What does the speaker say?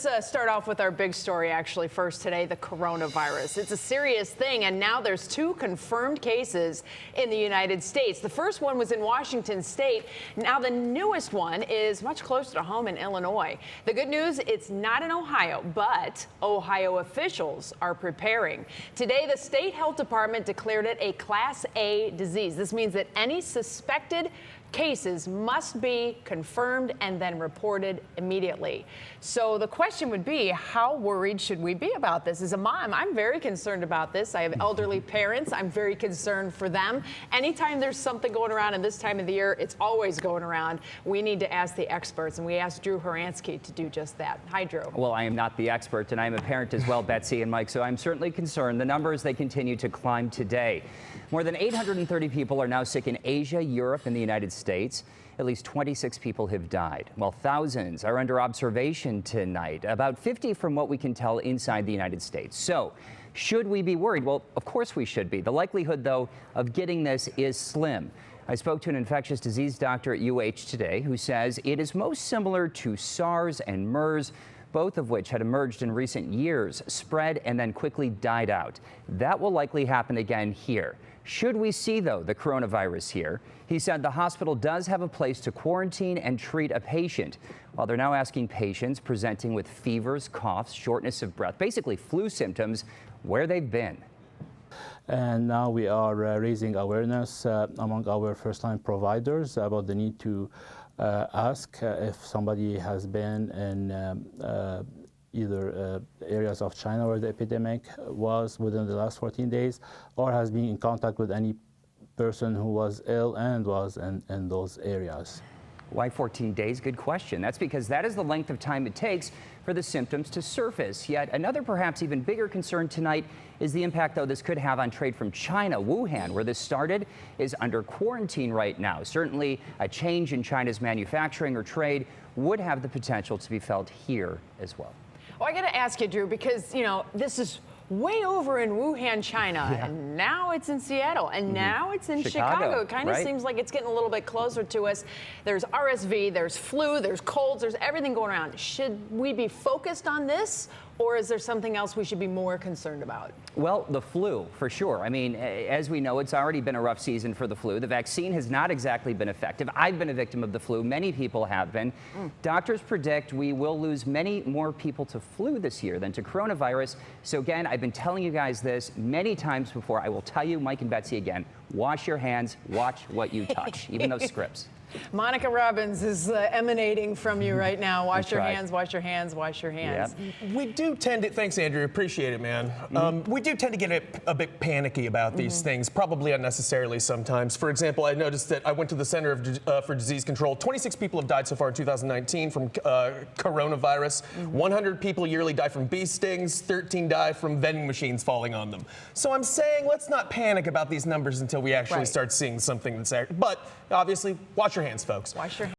Let's start off with our big story actually first today, the coronavirus. It's a serious thing, and now there's 2 confirmed cases in the United States. The first one was in Washington State. Now the newest one is much closer to home in Illinois. The good news, it's not in Ohio, but Ohio officials are preparing. Today, the state health department declared it a Class A disease. This means that any suspected cases must be confirmed and then reported immediately. So the question would be, how worried should we be about this? As a mom, I'm very concerned about this. I have elderly parents. I'm very concerned for them. Anytime there's something going around in this time of the year, it's always going around. We need to ask the experts, and we asked Drew Horansky to do just that. Hi, Drew. Well, I am not the expert, and I'm a parent as well, Betsy and Mike, so I'm certainly concerned. The numbers, they continue to climb today. More than 830 people are now sick in Asia, Europe, and the United States. At least 26 people have died, while thousands are under observation tonight, about 50 from what we can tell inside the United States. So, should we be worried? Well, of course we should be. The likelihood, though, of getting this is slim. I spoke to an infectious disease doctor at UH today who says it is most similar to SARS and MERS, both of which had emerged in recent years, spread, and then quickly died out. That will likely happen again here. Should we see, though, the coronavirus here? He said the hospital does have a place to quarantine and treat a patient, while they're now asking patients presenting with fevers, coughs, shortness of breath, basically flu symptoms, where they've been. And now we are raising awareness among our first-line providers about the need to ask if somebody has been in either areas of China where the epidemic was within the last 14 days, or has been in contact with any person who was ill and was in those areas. Why 14 days? Good question. That's because that is the length of time it takes for the symptoms to surface. Yet another perhaps even bigger concern tonight is the impact, though, this could have on trade from China. Wuhan, where this started, is under quarantine right now. Certainly a change in China's manufacturing or trade would have the potential to be felt here as well. Well, I got to ask you, Drew, because, you know, this is way over in Wuhan, China, and now it's in Seattle, and now it's in Chicago. It kind of seems like it's getting a little bit closer to us. There's RSV, there's flu, there's colds, there's everything going around. Should we be focused on this, or is there something else we should be more concerned about? Well, the flu, for sure. I mean, as we know, it's already been a rough season for the flu. The vaccine has not exactly been effective. I've been a victim of the flu. Many people have been. Doctors predict we will lose many more people to flu this year than to coronavirus. So again, I've been telling you guys this many times before. I will tell you, Mike and Betsy, again, wash your hands, watch what you touch, even those scripts. Monica Robbins is emanating from you right now. Wash your hands, wash your hands, wash your hands. Yep. We do tend to, thanks Andrew, appreciate it, man. We do tend to get a bit panicky about these things, probably unnecessarily sometimes. For example, I noticed that I went to the Center for Disease Control. 26 people have died so far in 2019 from coronavirus. 100 people yearly die from bee stings, 13 die from vending machines falling on them. So I'm saying let's not panic about these numbers until we actually start seeing something that's there. But obviously, wash your hands, folks. Wash your hands.